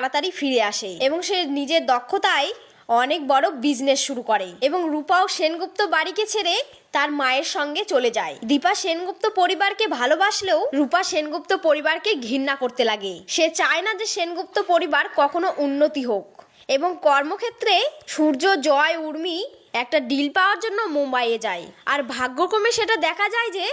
তাড়াতাড়ি ফিরে আসে এবং সে নিজের দক্ষতায় অনেক বড় বিজনেস শুরু করে এবং রূপাও সেনগুপ্ত বাড়িকে ছেড়ে তার মায়ের সঙ্গে চলে যায়। দীপা সেনগুপ্ত পরিবারকে ভালোবাসলেও রূপা সেনগুপ্ত পরিবারকে ঘৃণা করতে লাগে। সে চায় না যে সেনগুপ্ত পরিবার কখনো উন্নতি হোক এবং কর্মক্ষেত্রে সূর্য, জয়, উর্মি একটা ডিল পাওয়ার জন্য মুম্বাইয়ে যায়। আর ভাগ্যক্রমে সেটা দেখা যায় যে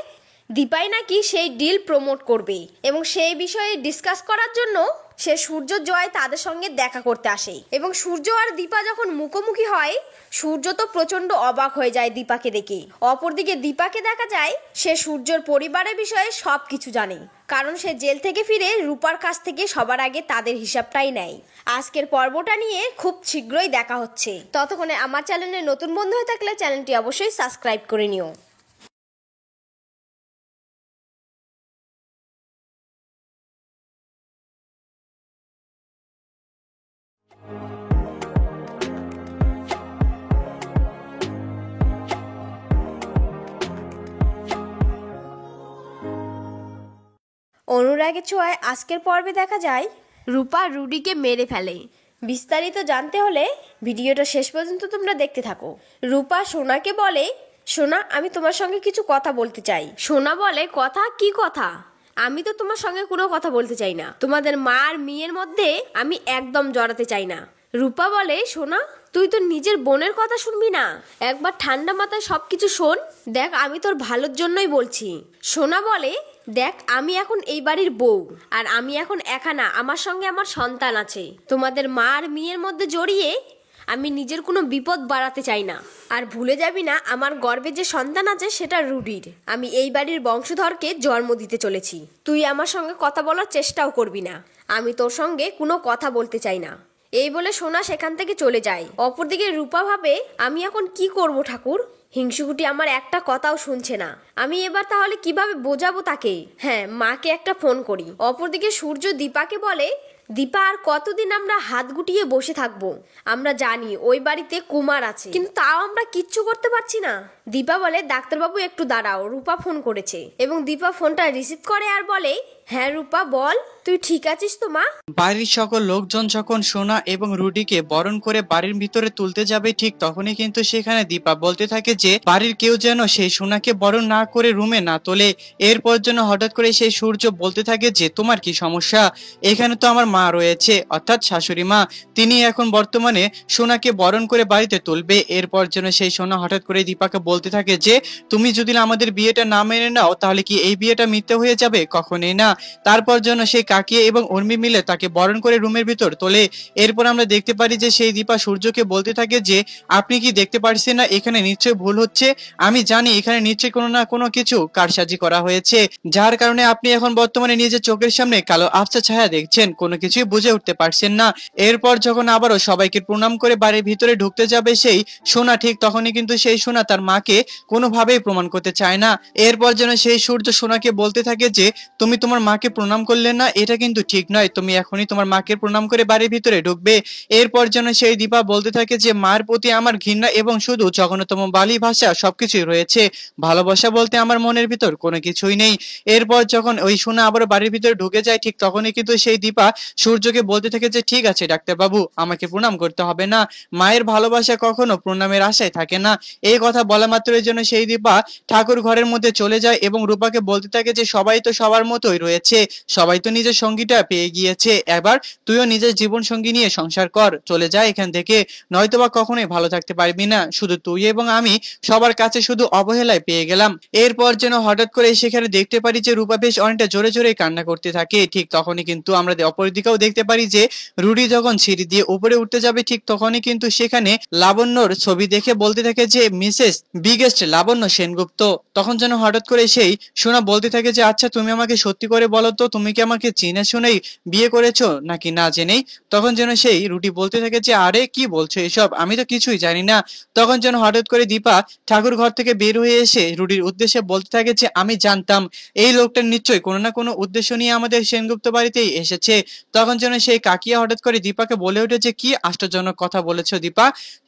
দীপাই নাকি সেই ডিল প্রমোট করবে এবং সেই বিষয়ে ডিসকাস করার জন্য সে সূর্য, জয় তাদের সঙ্গে দেখা করতে আসে এবং সূর্য আর দীপা যখন মুখোমুখি হয় সূর্য তো প্রচন্ড অবাক হয়ে যায় দীপাকে দেখে। অপরদিকে দীপাকে দেখা যায় সে সূর্যর পরিবারের বিষয়ে সবকিছু জানে, কারণ সে জেল থেকে ফিরে রূপার কাছ থেকে সবার আগে তাদের হিসাবটাই নেয়। আজকের পর্বটা নিয়ে খুব শীঘ্রই দেখা হচ্ছে। ততক্ষণে আমার চ্যানেলে নতুন বন্ধু হয়ে থাকলে চ্যানেলটি অবশ্যই সাবস্ক্রাইব করে নিও। অনুরাগের ছোঁয়ায় আজকের পর্বে দেখা যায় রূপা রুডিকে মেরে ফেলে। বিস্তারিত জানতে হলে ভিডিওটা শেষ পর্যন্ত তোমরা দেখতে থাকো। রূপা সোনাকে বলে, সোনা আমি তোমার সঙ্গে কিছু কথা বলতে চাই। সোনা বলে, কথা? কি কথা? আমি তো তোমার সঙ্গে কোনো কথা বলতে চাই না। তোমাদের মা আর মেয়ের মধ্যে আমি একদম জড়াতে চাই না। রূপা বলে, সোনা তুই তো নিজের বোনের কথা শুনবি না, একবার ঠান্ডা মাথায় সবকিছু শোন। দেখ আমি তোর ভালোর জন্যই বলছি। সোনা বলে, দেখ আমি এখন এই বাড়ির বউ আর আমি এখন একা না, আমার সঙ্গে আমার সন্তান আছে। তোমাদের মা আর মেয়ের মধ্যে জড়িয়ে আমি নিজের কোনো বিপদ বাড়াতে চাই না। আর ভুলে যাবি না আমার গর্ভে যে সন্তান আছে সেটা রুডির। আমি এই বাড়ির বংশধরকে জন্ম দিতে চলেছি। তুই আমার সঙ্গে কথা বলার চেষ্টাও করবি না। আমি তোর সঙ্গে কোনো কথা বলতে চাই না। এই বলে সোনা সেখান থেকে চলে যায়। অপরদিকে রূপা ভাবে, আমি এখন কি করব ঠাকুর? হিংসুকুটি আমার একটা কথাও শুনছে না। আমি এবার তাহলে কিভাবে বোঝাবো তাকে? হ্যাঁ, মাকে একটা ফোন করি। অপরদিকে সূর্য দীপাকে বলে, দীপা আর কতদিন আমরা হাত গুটিয়ে বসে থাকবো? আমরা জানি ওই বাড়িতে কুমার আছে, কিন্তু তাও আমরা কিচ্ছু করতে পারছি না। দীপা বলে, ডাক্তারবাবু একটু দাঁড়াও, রূপা ফোন করেছে। এবং দীপা ফোনটা রিসিভ করে আর বলে, হ্যাঁ রূপা বল, তুই ঠিক আছিস তো মা? বাড়ির সকল লোকজন যখন সোনা এবং রুডিকে বরণ করে বাড়ির ভিতরে তুলতে যাবে ঠিক তখনই কিন্তু সেখানে দীপা বলতে থাকে যে বাড়ির কেউ যেন সেই সোনাকে বরণ না করে রুমে না তোলে। এরপর যেন হঠাৎ করে সেই সূর্য বলতে থাকে যে তোমার কি সমস্যা? এখানে তো আমার মা রয়েছে, অর্থাৎ শাশুড়ি মা, তিনি এখন বর্তমানে সোনাকে বরণ করে বাড়িতে তুলবে। এরপর যেন সেই সোনা হঠাৎ করে দীপাকে বলতে থাকে যে তুমি যদি আমাদের বিয়েটা না মেনে নাও তাহলে কি এই বিয়েটা মিথ্যে হয়ে যাবে? কখনোই না। তারপর যেন সেই কাকিয়ে এবং উর্মি মিলে তাকে বরণ করে রুমের ভিতর তোলে। এরপর আমরা দেখতে পারি যে সেই দীপা সূর্যকে বলতে থাকে যে আপনি কি দেখতে পারছেন না এখানে নিশ্চয়ই ভুল হচ্ছে? আমি জানি এখানে নিশ্চয়ই কোনো না কোনো কিছু কারসাজি করা হয়েছে, যার কারণে আপনি এখন বর্তমানে নিজের চোখের সামনে কালো আবছা ছায়া দেখছেন, কোনো কিছুই বুঝে উঠতে পারছেন না। এরপর যখন আবারও সবাইকে প্রণাম করে বাড়ির ভিতরে ঢুকতে যাবে সেই সোনা, ঠিক তখনই কিন্তু সেই সোনা তার মাকে কোনোভাবেই প্রমাণ করতে চায় না। এরপর যেন সেই সূর্য সোনাকে বলতে থাকে যে তুমি তোমার মাকে প্রণাম করলে না, এটা কিন্তু ঠিক নয়, তুমি এখনই তোমার মাকে প্রণাম করে বাড়ির ভিতরে ঢুকবে। এরপর যেন সেই দীপা বলতে থাকে যে মার প্রতি আমার ঘৃণা এবং শুধু জঘন্যতম বালি ভাষা সবকিছুই রয়েছে, ভালোবাসা বলতে আমার মনের ভিতর কোনো কিছুই নেই। এরপর যখন ওই সোনা আবার বাড়ির ভিতরে ঢুকে যায় ঠিক তখনই কিন্তু সেই দীপা সূর্যকে বলতে থাকে যে ঠিক আছে ডাক্তারবাবু, আমাকে প্রণাম করতে হবে না, মায়ের ভালোবাসা কখনো প্রণামের আশায় থাকে না। এই কথা বলা মাত্রই যেন সেই দীপা ঠাকুর ঘরের মধ্যে চলে যায় এবং রূপাকে বলতে থাকে যে সবাই তো সবার মতোই রয়েছে, সবাই তো নিজের সঙ্গীটা পেয়ে গিয়েছে, এবার তুইও নিজের জীবন সঙ্গী নিয়ে সংসার কর, চলে যা এখান থেকে, নয়তোবা কখনোই ভালো থাকতে পারবি না, শুধু তুই এবং আমি সবার কাছে শুধু অবহেলায় পেয়ে গেলাম। এরপর যেন হঠাৎ করে সেখানে দেখতে পারি যে রূপা বেশ অনেকটা জোরে জোরে কান্না করতে থাকে। ঠিক তখনই কিন্তু আমরা অপরদিকেও দেখতে পারি যে রুডি যখন সিঁড়ি দিয়ে উপরে উঠতে যাবে ঠিক তখনই কিন্তু সেখানে লাবণ্যর ছবি দেখে বলতে থাকে যে মিসেস বিগেস্ট লাবণ্য সেনগুপ্ত। তখন যেন হঠাৎ করে সেই সোনা বলতে থাকে যে আচ্ছা তুমি আমাকে সত্যি করে বলো তো, তুমি কি আমাকে চিনে শুনেই বিয়ে করেছো নাকি না জেনেই? তখন যেন সেই রুটি বলতে থাকে যে আরে কি বলছো এসব, আমি তো কিছুই জানি না। তখন যেন হঠাৎ করে দীপা ঠাকুর ঘর থেকে বের হয়ে এসে রুটির উদ্দেশ্যে বলতে থাকে যে আমি জানতাম এই লোকটা নিশ্চয়ই কোনো না কোনো উদ্দেশ্য নিয়ে আমাদের সেনগুপ্ত বাড়িতেই এসেছে। তখন যেন সেই কাকিয়া হঠাৎ করে দীপাকে বলে ওঠে যে কি আশ্চর্যজনক কথা বলেছো দীপা,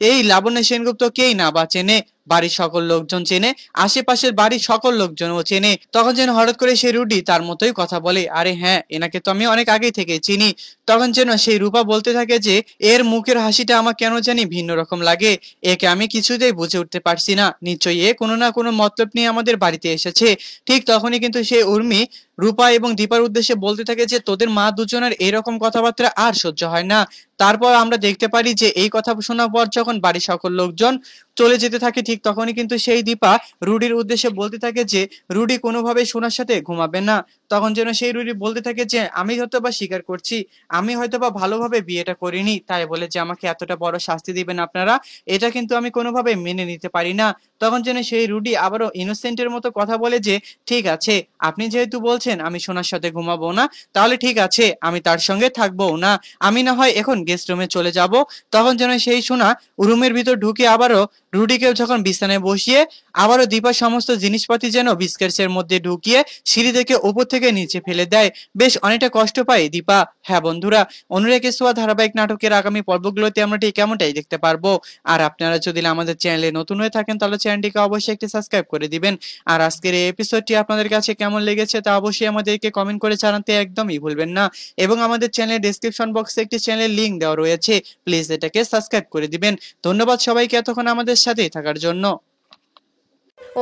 এই লাবণ্য সেনগুপ্ত কেই না বা চেনে, বাড়ির সকল লোকজন চেনে, আশেপাশের বাড়ির সকল লোকজনও চেনে। তখন যেন হঠাৎ করে সেই রুডি তার মতোই কথা বলে, আরে হ্যাঁ, এনাকে তো আমি অনেক আগে থেকে চিনি। তখন যেন সেই রূপা বলতে থাকে যে এর মুখের হাসিটা আমার কেন জানি ভিন্ন রকম লাগে, একে আমি কিছুতেই বুঝে উঠতে পারছি না, নিশ্চয়ই এ কোনো না কোনো মতলব নিয়ে আমাদের বাড়িতে এসেছে। ঠিক তখনই কিন্তু সে উর্মি রূপা এবং দীপার উদ্দেশ্যে বলতে থাকে যে তোদের মা দুজনের এরকম কথাবার্তা আর সহ্য হয় না। তারপর আমরা দেখতে পারি যে এই কথা শোনার পর যখন বাড়ির সকল লোকজন চলে যেতে থাকে, ঠিক তখনই কিন্তু সেই দীপা রুডির উদ্দেশ্যে বলতে থাকে যে রুডি কোনোভাবেই সোনার সাথে ঘুমাবে না। তখন যেন সেই রুডি বলতে থাকে যে আমি হয়তোবা স্বীকার করছি, আমি হয়তোবা ভালোভাবে বিয়েটা করিনি, তাই বলে যে আমাকে এতটা বড় শাস্তি দিবেন আপনারা, এটা কিন্তু আমি কোনোভাবে মেনে নিতে পারি না। তখন যেন সেই রুডি আবারও ইনোসেন্টের মতো কথা বলে যে ঠিক আছে, আপনি যেহেতু বলছেন আমি সোনার সাথে ঘুমাবো না, তাহলে ঠিক আছে, আমি তার সঙ্গে থাকবো না, আমি না হয় এখন গেস্ট রুমে চলে যাব। তখন যেন সেই সোনা রুমের ভিতর ঢুকে আবারও রুডিকেও যখন বিছানায় বসিয়ে আবারও দীপার সমস্ত জিনিসপাতি যেন বিস্কেটসের মধ্যে ঢুকিয়ে সিঁড়ি থেকে উপর থেকে নিচে ফেলে দেয়। বেশ অনেকটা কষ্ট পায় দীপা। হ্যাঁ বন্ধুরা, অনুরাগ সোয়া ধারাবাহিক নাটকের আগামী পর্বগুলোতে আমরা ঠিক কেমনটাই দেখতে পারবো। আর আপনারা যদি আমাদের চ্যানেলে নতুন হয়ে থাকেন তাহলে চ্যানেলটিকে অবশ্যই একটি সাবস্ক্রাইব করে দিবেন। আর আজকের এই এপিসোডটি আপনাদের কাছে কেমন লেগেছে তা অবশ্যই আমাদেরকে কমেন্ট করে জানাতে একদমই ভুলবেন না। এবং আমাদের চ্যানেলের ডেসক্রিপশন বক্সে একটি চ্যানেলের লিংক দেওয়া রয়েছে, প্লিজ এটাকে সাবস্ক্রাইব করে দিবেন। ধন্যবাদ সবাইকে এতক্ষণ আমাদের সাথেই থাকার জন্য।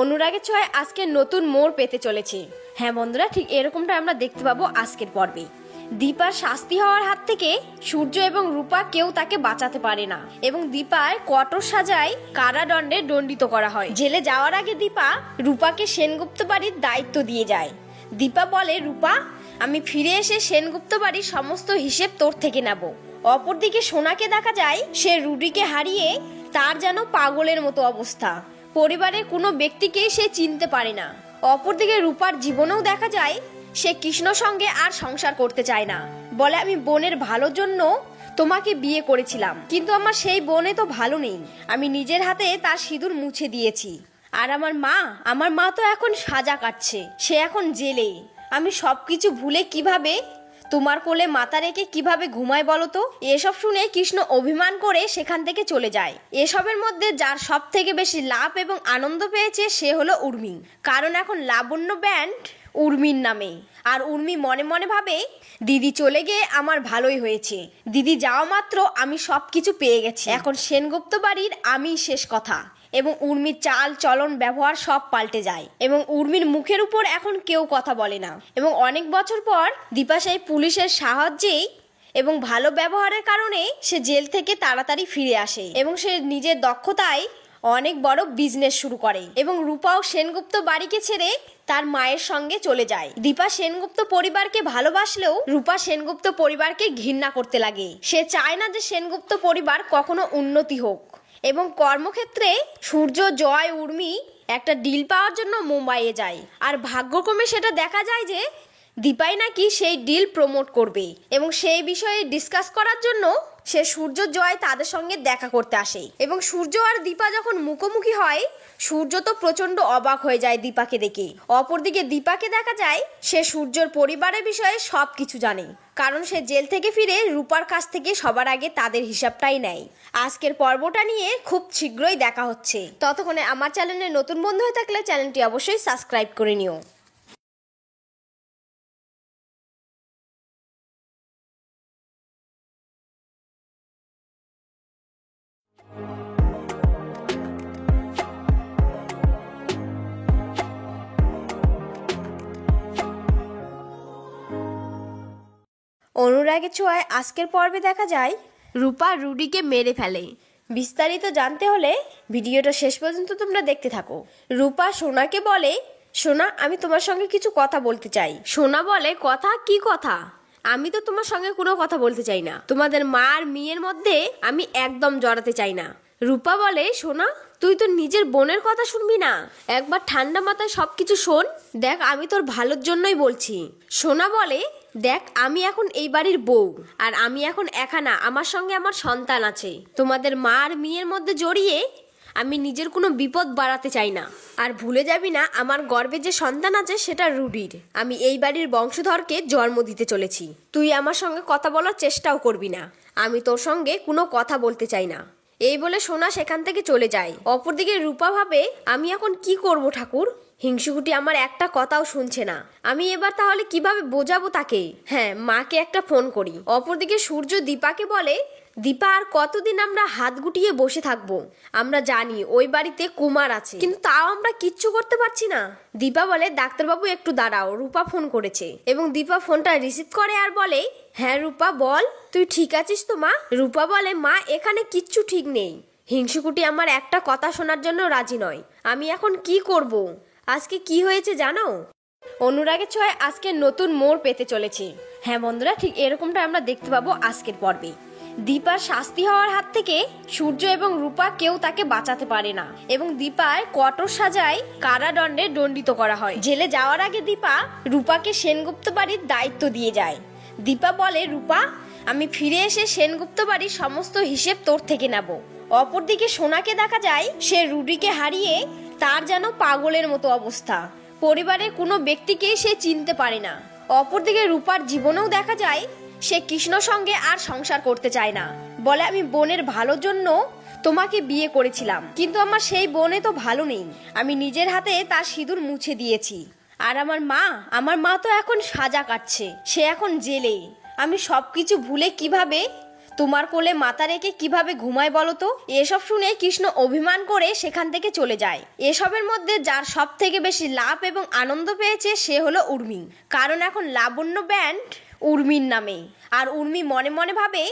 অনুরাগের ছোঁয়ায় আজকে নতুন মোড় পেতে চলেছে। হ্যাঁ বন্ধুরা, ঠিক এরকমটা আমরা দেখতে পাবো আজকের পর্বে। দীপার শাস্তি হওয়ার হাত থেকে সূর্য এবং রূপা কেউ তাকে বাঁচাতে পারে না, এবং দীপার কঠোর সাজায় কারাদণ্ডে দণ্ডিত করা হয়। জেলে যাওয়ার আগে দীপা রূপাকে সেনগুপ্ত বাড়ির দায়িত্ব দিয়ে যায়। দীপা বলে, রূপা, আমি ফিরে এসে সেনগুপ্ত বাড়ির সমস্ত হিসেব তোর থেকে নেব। অপরদিকে সোনাকে দেখা যায় সে রুডিকে হারিয়ে তার যেন পাগলের মতো অবস্থা, পরিবারের কোনো ব্যক্তিকেই সে চিনতে পারে না। অপরদিকে রূপার জীবনেও দেখা যায় সে কৃষ্ণ সঙ্গে আর সংসার করতে চায় না। বলে, আমি বোনের ভালোর জন্য তোমাকে বিয়ে করেছিলাম, কিন্তু আমার সেই বোনে তো ভালো নেই, আমি নিজের হাতে তার সিঁদুর মুছে দিয়েছি। আর আমার মা তো এখন সাজা কাটছে, সে এখন জেলে। আমি সবকিছু ভুলে কিভাবে তোমার কোলে মাথা রেখে কিভাবে ঘুমায় বলো তো? এসব শুনে কৃষ্ণ অভিমান করে সেখান থেকে চলে যায়। এসবের মধ্যে যার সব থেকে বেশি লাভ এবং আনন্দ পেয়েছে সে হলো উর্মি, কারণ এখন লাবণ্য ব্যান্ড উর্মির নামে। আর উর্মি মনে মনে ভাবে, দিদি চলে গিয়ে আমার ভালোই হয়েছে, দিদি যাওয়া মাত্র আমি সবকিছু পেয়ে গেছি, এখন সেনগুপ্ত বাড়ির আমি শেষ কথা। এবং উর্মির চাল চলন ব্যবহার সব পাল্টে যায়, এবং উর্মির মুখের উপর এখন কেউ কথা বলে না। এবং অনেক বছর পর দীপা সেই পুলিশের সাহায্যেই এবং ভালো ব্যবহারের কারণে সে জেল থেকে তাড়াতাড়ি ফিরে আসে, এবং সে নিজের দক্ষতায় অনেক বড় বিজনেস শুরু করে। এবং রূপাও সেনগুপ্ত বাড়িকে ছেড়ে তার মায়ের সঙ্গে চলে যায়। দীপা সেনগুপ্ত পরিবারকে ভালোবাসলেও রূপা সেনগুপ্ত পরিবারকে ঘৃণা করতে লাগে। সে চায় না যে সেনগুপ্ত পরিবার কখনো উন্নতি হোক। এবং কর্মক্ষেত্রে সূর্য, জয়, উর্মি একটা ডিল পাওয়ার জন্য মুম্বাইয়ে যায়, আর ভাগ্যক্রমে সেটা দেখা যায় যে দীপাই নাকি সেই ডিল প্রমোট করবে, এবং সেই বিষয়ে ডিসকাস করার জন্য সে সূর্য, জয় তাদের সঙ্গে দেখা করতে আসে। এবং সূর্য আর দীপা যখন মুখোমুখি হয়, সূর্য তো প্রচন্ড অবাক হয়ে যায় দীপাকে দেখে। অপরদিকে দীপাকে দেখা যায় সে সূর্যর পরিবারের বিষয়ে সবকিছু জানে, কারণ সে জেল থেকে ফিরে রূপার কাছ থেকে সবার আগে তাদের হিসাবটাই নেয়। আজকের পর্বটা নিয়ে খুব শীঘ্রই দেখা হচ্ছে। ততক্ষণে আমার চ্যানেলে নতুন বন্ধু হয়ে থাকলে চ্যানেলটি অবশ্যই সাবস্ক্রাইব করে নিও। অনুরাগের ছোঁয়ায় আজকের পর্বে দেখা যায় রূপা রুডিকে মেরে ফেলে। বিস্তারিত জানতে হলে ভিডিওটা শেষ পর্যন্ত তোমরা দেখতে থাকো। রূপা সোনাকে বলে, সোনা, আমি তোমার সঙ্গে কিছু কথা বলতে চাই। সোনা বলে, কথা? কি কথা? আমি তো তোমার সঙ্গে কোনো কথা বলতে চাই না, তোমাদের মা আর মেয়ের মধ্যে আমি একদম জড়াতে চাই না। রূপা বলে, সোনা, তুই তো নিজের বোনের কথা শুনবি না, একবার ঠান্ডা মাথায় সবকিছু শোন। দেখ, আমি তোর ভালোর জন্যই বলছি। সোনা বলে, দেখ, আমি এখন এই বাড়ির বউ, আর আমি এখন একা না, আমার সঙ্গে আমার সন্তান আছে। তোমাদের মা আর মেয়ের মধ্যে জড়িয়ে আমি নিজের কোনো বিপদ বাড়াতে চাই না। আর ভুলে যাবি না, আমার গর্ভে যে সন্তান আছে সেটা রুডির। আমি এই বাড়ির বংশধরকে জন্ম দিতে চলেছি। তুই আমার সঙ্গে কথা বলার চেষ্টাও করবি না, আমি তোর সঙ্গে কোনো কথা বলতে চাই না। এই বলে সোনা সেখান থেকে চলে যায়। অপরদিকে রূপা ভাবে, আমি এখন কি করব ঠাকুর? হিংসুকুটি আমার একটা কথাও শুনছে না। আমি এবার তাহলে কিভাবে বোঝাবো তাকে? হ্যাঁ, মাকে একটা ফোন করি। অপরদিকে সূর্য দীপাকে বলে, দীপা আর কতদিন আমরা হাত গুটিয়ে বসে থাকবো? আমরা জানি ওই বাড়িতে কুমার আছে, কিন্তু তাও আমরা কিচ্ছু করতে পারছি না। দীপা বলে, ডাক্তারবাবু একটু দাঁড়াও, রূপা ফোন করেছে। এবং দীপা ফোনটা রিসিভ করে আর বলে, হ্যাঁ রূপা বল, তুই ঠিক আছিস তো মা? রূপা বলে, মা এখানে কিচ্ছু ঠিক নেই। হিংসুকুটি আমার একটা কথা শোনার জন্য রাজি নয়। আমি এখন কি করব? আজকে কি হয়েছে জানো? অনুরাগের ছোঁয়ায় আজকে নতুন মোড় পেতে চলেছে। হ্যাঁ বন্ধুরা, ঠিক এরকমটা আমরা দেখতে পাবো আজকের পর্বে। দীপার শাস্তি হওয়ার হাত থেকে সূর্য এবং রূপা কেউ তাকে বাঁচাতে পারে না, এবং দীপার কঠোর সাজায় কারাদণ্ডে দণ্ডিত করা হয়। জেলে যাওয়ার আগে দীপা রূপাকে সেনগুপ্ত বাড়ির দায়িত্ব দিয়ে যায়। দীপা বলে, রূপা, আমি ফিরে এসে সেনগুপ্ত বাড়ির সমস্ত হিসেব তোর থেকে নেব। অপরদিকে সোনাকে দেখা যায় সে রুডিকে হারিয়ে তার যেন পাগলের মতো অবস্থা। পরিবারের কোনো ব্যক্তিকেই সে চিনতে পারে না। অপরদিকে রূপার জীবনেও দেখা যায় সে কৃষ্ণ সঙ্গে আর সংসার করতে চায় না। বলে, আমি বোনের ভালোর জন্য তোমাকে বিয়ে করেছিলাম, কিন্তু আমার সেই বোনে তো ভালো নেই। আমি নিজের হাতে তার সিঁদুর মুছে দিয়েছি। আর আমার মা তো এখন সাজা কাটছে, সে এখন জেলে। আমি সবকিছু ভুলে কিভাবে তোমার কোলে মাথা রেখে কিভাবে ঘুমায় বলো তো? এসব শুনে কৃষ্ণ অভিমান করে সেখান থেকে চলে যায়। এসবের মধ্যে যার সব থেকে বেশি লাভ এবং আনন্দ পেয়েছে সে হলো উর্মি, কারণ এখন লাবণ্য ব্যান্ড উর্মির নামে। আর উর্মি মনে মনে ভাবে,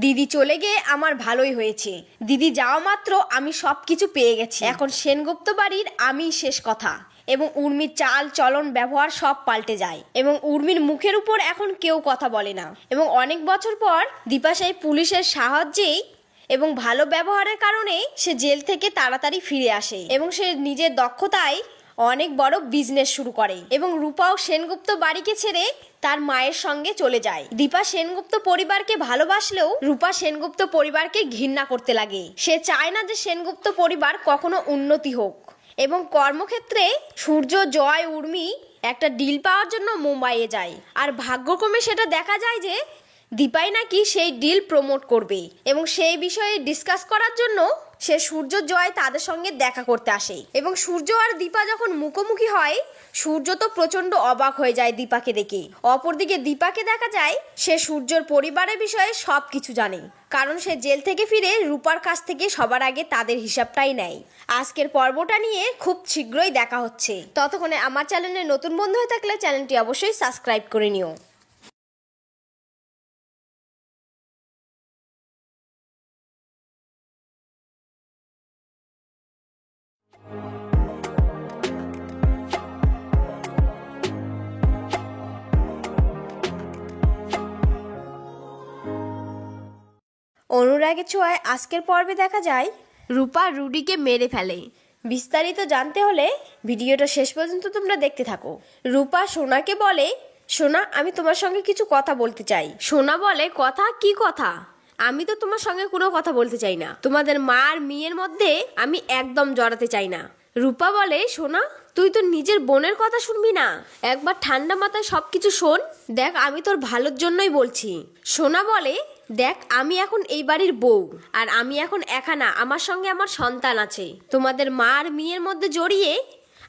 দিদি চলে গিয়ে আমার ভালোই হয়েছে। দিদি যাওয়া মাত্র আমি সবকিছু পেয়ে গেছি। এখন সেনগুপ্ত বাড়ির আমিই শেষ কথা। এবং উর্মির চাল চলন ব্যবহার সব পাল্টে যায়, এবং উর্মির মুখের উপর এখন কেউ কথা বলে না। এবং অনেক বছর পর দীপা সেই পুলিশের সাহায্যেই এবং ভালো ব্যবহারের কারণে সে জেল থেকে তাড়াতাড়ি ফিরে আসে, এবং সে নিজের দক্ষতায় অনেক বড় বিজনেস শুরু করে। এবং রূপাও সেনগুপ্ত বাড়িকে ছেড়ে তার মায়ের সঙ্গে চলে যায়। দীপা সেনগুপ্ত পরিবারকে ভালোবাসলেও রূপা সেনগুপ্ত পরিবারকে ঘৃণা করতে লাগে। সে চায় না যে সেনগুপ্ত পরিবার কখনো উন্নতি হোক। এবং কর্মক্ষেত্রে সূর্য, জয়, উর্মি একটা ডিল পাওয়ার জন্য মুম্বাইয়ে যায়। আর ভাগ্যক্রমে সেটা দেখা যায় যে দীপাই নাকি সেই ডিল প্রমোট করবে, এবং সেই বিষয়ে ডিসকাস করার জন্য সে সূর্য, জয় তাদের সঙ্গে দেখা করতে আসে। এবং সূর্য আর দীপা যখন মুখোমুখি হয়, সূর্য তো প্রচন্ড অবাক হয়ে যায় দীপাকে দেখে। অপরদিকে দীপাকে দেখা যায় সে সূর্যর পরিবারের বিষয়ে সবকিছু জানে, কারণ সে জেল থেকে ফিরে রূপার কাছ থেকে সবার আগে তাদের হিসাবটাই নেয়। আজকের পর্বটা নিয়ে খুব শীঘ্রই দেখা হচ্ছে। ততক্ষণে আমার চ্যানেলে নতুন বন্ধু হয়ে থাকলে চ্যানেলটি অবশ্যই সাবস্ক্রাইব করে নিও। অনুরাগের ছোঁয়ায় আজকের পর্বে দেখা যায় রূপা রুডিকে মেরে ফেলে। বিস্তারিত জানতে হলে ভিডিওটা শেষ পর্যন্ত তোমরা দেখতে থাকো। রূপা সোনাকে বলে, সোনা, আমি তোমার সঙ্গে কিছু কথা বলতে চাই। সোনা বলে, কথা? কি কথা? আমি তো তোমার সঙ্গে কোনো কথা বলতে চাই না। তোমাদের মা আর মেয়ের মধ্যে আমি একদম জড়াতে চাই না। রূপা বলে, সোনা, তুই তো নিজের বোনের কথা শুনবি না? একবার ঠান্ডা মাথায় সবকিছু শোন। দেখ, আমি তোর ভালোর জন্যই বলছি। সোনা বলে, দেখ, আমি এখন এই বাড়ির বউ, আর আমি এখন একা না, আমার সঙ্গে আমার সন্তান আছে। তোমাদের মা আর মেয়ের মধ্যে জড়িয়ে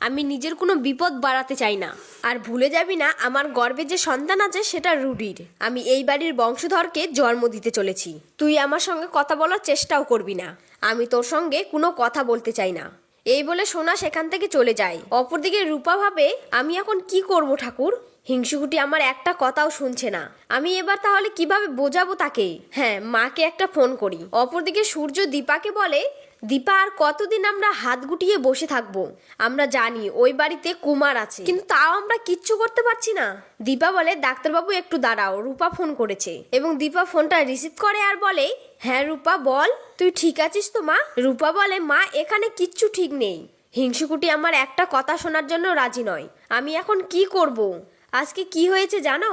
আমি নিজের কোনো বিপদ বাড়াতে চাই না। আর ভুলে যাবি না, আমার গর্ভে যে সন্তান আছে সেটা রুডির। আমি এই বাড়ির বংশধরকে জন্ম দিতে চলেছি। তুই আমার সঙ্গে কথা বলার চেষ্টাও করবি না। আমি তোর সঙ্গে কোনো কথা বলতে চাই না। এই বলে সোনা সেখান থেকে চলে যায়। অপরদিকে রূপা ভাবে, আমি এখন কি করব ঠাকুর? হিংসুকুটি আমার একটা কথাও শুনছে না। আমি এবার তাহলে কিভাবে বোঝাবো তাকে? হ্যাঁ, মাকে একটা ফোন করি। অপরদিকে সূর্য দীপাকে বলে, দীপা আর কতদিন আমরা হাত গুটিয়ে বসে থাকবো? আমরা জানি ওই বাড়িতে কুমার আছে, কিন্তু তাও আমরা কিচ্ছু করতে পারছি না। দীপা বলে, ডাক্তারবাবু একটু দাঁড়াও, রূপা ফোন করেছে। এবং দীপা ফোনটা রিসিভ করে আর বলে, হ্যাঁ রূপা বল, তুই ঠিক আছিস তো মা? রূপা বলে, মা এখানে কিচ্ছু ঠিক নেই। হিংসুকুটি আমার একটা কথা শোনার জন্য রাজি নয়। আমি এখন কি করব? আজকে কি হয়েছে জানো?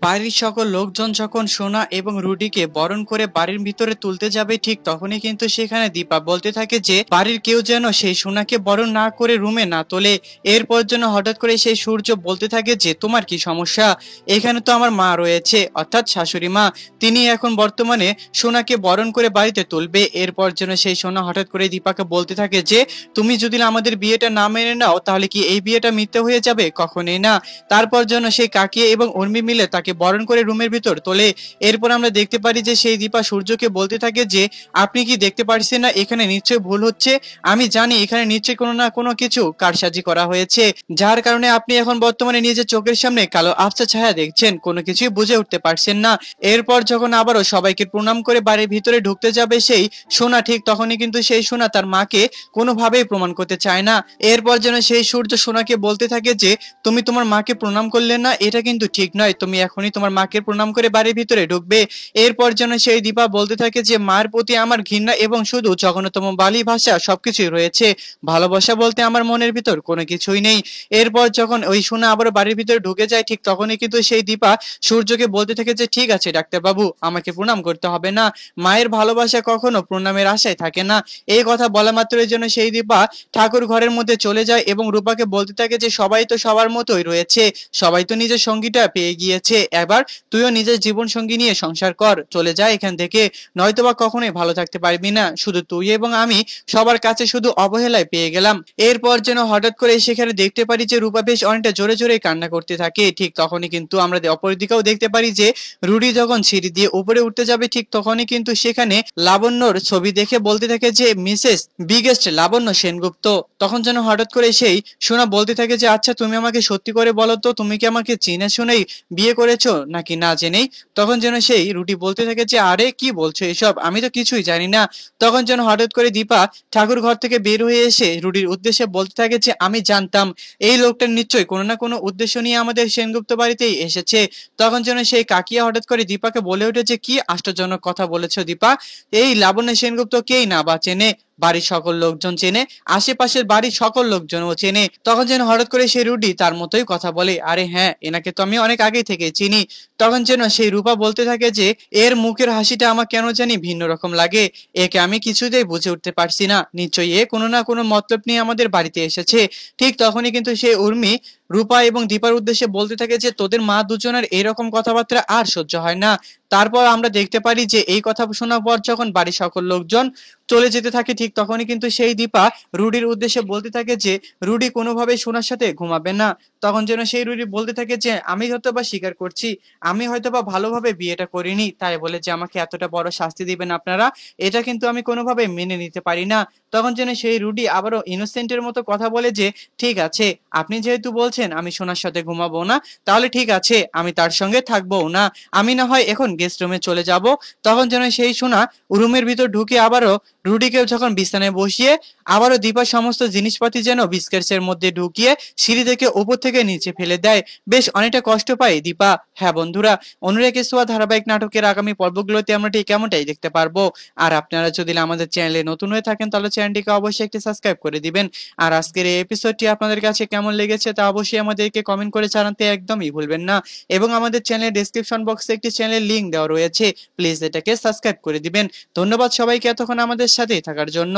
বাড়ির সকল লোকজন যখন সোনা এবং রুডিকে বরণ করে বাড়ির ভিতরে তুলতে যাবে ঠিক তখনই কিন্তু সেখানে দীপা বলতে থাকে যে বাড়ির কেউ যেন সেই সোনাকে বরণ না করে রুমে না তোলে। এরপর যেন হঠাৎ করে সেই সূর্য বলতে থাকে যে তোমার কি সমস্যা, এখানে তো আমার মা রয়েছে অর্থাৎ শাশুড়ি মা, তিনি এখন বর্তমানে সোনাকে বরণ করে বাড়িতে তুলবে। এরপর যেন সেই সোনা হঠাৎ করে দীপাকে বলতে থাকে যে তুমি যদি আমাদের বিয়েটা না মেনে নাও তাহলে কি এই বিয়েটা মিথ্যে হয়ে যাবে, কখনোই না। তারপর যেন সেই কাকিয়ে এবং উর্মি মিলে তাকে বরণ করে রুমের ভিতর তোলে। এরপর আমরা দেখতে পারি যে সেই দীপা সূর্যকে বলতে থাকে যে আপনি কি দেখতে পারছেন না এখানে নিশ্চয়ই ভুল হচ্ছে, আমি জানি এখানে নিশ্চয়ই কোনো না কোনো কিছু কারসাজি করা হয়েছে, যার কারণে আপনি এখন বর্তমানে নিজের চোখের সামনে কালো আবছা ছায়া দেখছেন, কোনো কিছুই বুঝে উঠতে পারছেন না। এরপর যখন আবারও সবাইকে প্রণাম করে বাড়ির ভিতরে ঢুকতে যাবে সেই সোনা ঠিক তখনই কিন্তু সেই সোনা তার মাকে কোনোভাবেই প্রমাণ করতে চায় না। এরপর যেন সেই সূর্য সোনাকে বলতে থাকে যে তুমি তোমার মাকে প্রণাম করলে না, এটা কিন্তু ঠিক নয়, তুমি এখনই তোমার মাকে প্রণাম করে বাড়ির ভিতরে ঢুকবে। এরপর যেন সেই দীপা বলতে থাকে যে মার প্রতি আমার ঘৃণা এবং শুধু জঘন্যতম বালি ভাষা সবকিছুই রয়েছে, ভালোবাসা বলতে আমার মনের ভিতর কোনো কিছুই নেই। এরপর যখন ওই সোনা আবার বাড়ির ভিতরে ঢুকে যায় ঠিক তখনই কিন্তু সেই দীপা সূর্যকে বলতে থাকে যে ঠিক আছে ডাক্তারবাবু, আমাকে প্রণাম করতে হবে না, মায়ের ভালোবাসা কখনো প্রণামের আশায় থাকে না। এই কথা বলা মাত্রই যেন সেই দীপা ঠাকুর ঘরের মধ্যে চলে যায় এবং রূপাকে বলতে থাকে যে সবাই তো সবার মতোই রয়েছে, সবাই তো নিজের সঙ্গীটা পেয়ে গিয়েছে, এবার তুইও নিজের জীবন সঙ্গী নিয়ে সংসার কর, চলে যা এখান থেকে, নয়তোবা কখনোই ভালো থাকতে পারবি না, শুধু তুই এবং আমি সবার কাছে শুধু অবহেলায় পেয়ে গেলাম। এরপর যেন হঠাৎ করে সেখানে দেখতে পারি যে রূপা বেশ অনেকটা জোরে জোরে কান্না করতে থাকে। ঠিক তখনই কিন্তু আমরা অপরদিকেও দেখতে পারি যে রুডি যখন সিঁড়ি দিয়ে উপরে উঠতে যাবে ঠিক তখনই কিন্তু সেখানে লাবণ্যর ছবি দেখে বলতে থাকে যে মিসেস বিগেস্ট লাবণ্য সেনগুপ্ত। তখন যেন হঠাৎ করে সেই সোনা বলতে থাকে যে আচ্ছা তুমি আমাকে সত্যি করে বলো তো, তুমি কি আমাকে চিনে শুনেই বিয়ে করেছো নাকি না জেনেই? তখন যেন সেই রুটি বলতে থাকে যে আরে কি বলছো এসব, আমি তো কিছুই জানি না। তখন যেন হঠাৎ করে দীপা ঠাকুর ঘর থেকে বের হয়ে এসে রুডির উদ্দেশ্যে বলতে থাকে যে আমি জানতাম এই লোকটা নিশ্চয়ই কোনো না কোনো উদ্দেশ্য নিয়ে আমাদের সেনগুপ্ত বাড়িতেই এসেছে। তখন যেন সেই কাকিয়া হঠাৎ করে দীপাকে বলে ওঠে যে কি আশ্চর্যজনক কথা বলেছো দীপা, এই লাবণ্য সেনগুপ্ত কেই না বা চেনে, বাড়ির সকল লোকজন চেনে, আশেপাশের বাড়ির সকল লোকজনও চেনে। তখন যেন হঠাৎ করে সেই রুডি তার মতোই কথা বলে আরে হ্যাঁ এনাকে তো আমি অনেক আগে থেকে চিনি। তখন যেন সেই রূপা বলতে থাকে যে এর মুখের হাসিটা আমার কেন জানি ভিন্ন রকম লাগে, একে আমি কিছুতেই বুঝে উঠতে পারছি না, নিশ্চয়ই এ কোনো না কোনো মতলব নিয়ে আমাদের বাড়িতে এসেছে। ঠিক তখনই কিন্তু সেই উর্মি রূপা এবং দীপার উদ্দেশ্যে বলতে থাকে যে তোদের মা দুজনের এরকম কথাবার্তা আর সহ্য হয় না। তারপর আমরা দেখতে পারি যে এই কথা শোনার পর যখন বাড়ির সকল লোকজন চলে যেতে থাকে ঠিক তখনই কিন্তু সেই দীপা রুডির উদ্দেশ্যে বলতে থাকে যে রুডি কোনোভাবেই সোনার সাথে ঘুমাবে না। তখন যেন সেই রুডি বলতে থাকে যে আমি হয়তোবা স্বীকার করছি, আমি হয়তোবা ভালোভাবে বিয়েটা করিনি, তাই বলে যে আমাকে এতটা বড় শাস্তি দিবেন আপনারা, এটা কিন্তু আমি কোনোভাবে মেনে নিতে পারি না। তখন যেন সেই রুডি আবারও ইনোসেন্টের মতো কথা বলে যে ঠিক আছে আপনি যেহেতু বলছেন আমি সোনার সাথে ঘুমাবো না, তাহলে ঠিক আছে আমি তার সঙ্গে থাকবো না, আমি না হয় এখন গেস্ট রুমে চলে যাব। তখন যেন সেই সোনা রুমের ভিতর ঢুকে আবারও রুডিকে যখন বিছানায় বসিয়ে আবারও দীপার সমস্ত জিনিসপাতি যেন বিস্কেটসের মধ্যে ঢুকিয়ে সিঁড়ি থেকে উপর থেকে নিচে ফেলে দেয়। বেশ অনেকটা কষ্ট পায় দীপা। হ্যাঁ বন্ধুরা, অনুরাগ সোয়া ধারাবাহিক নাটকের আগামী পর্বগুলোতে আমরা ঠিক কেমনটাই দেখতে পারবো। আর আপনারা যদি আমাদের চ্যানেলে নতুন হয়ে থাকেন তাহলে চ্যানেলটিকে অবশ্যই একটি সাবস্ক্রাইব করে দিবেন। আর আজকের এই এপিসোডটি আপনাদের কাছে কেমন লেগেছে তা অবশ্যই আমাদেরকে কমেন্ট করে জানাতে একদমই ভুলবেন না। এবং আমাদের চ্যানেলের ডেসক্রিপশন বক্সে একটি চ্যানেলের লিংক দেওয়া রয়েছে, প্লিজ এটাকে সাবস্ক্রাইব করে দিবেন। ধন্যবাদ সবাইকে এতক্ষণ আমাদের সাথেই থাকার জন্য।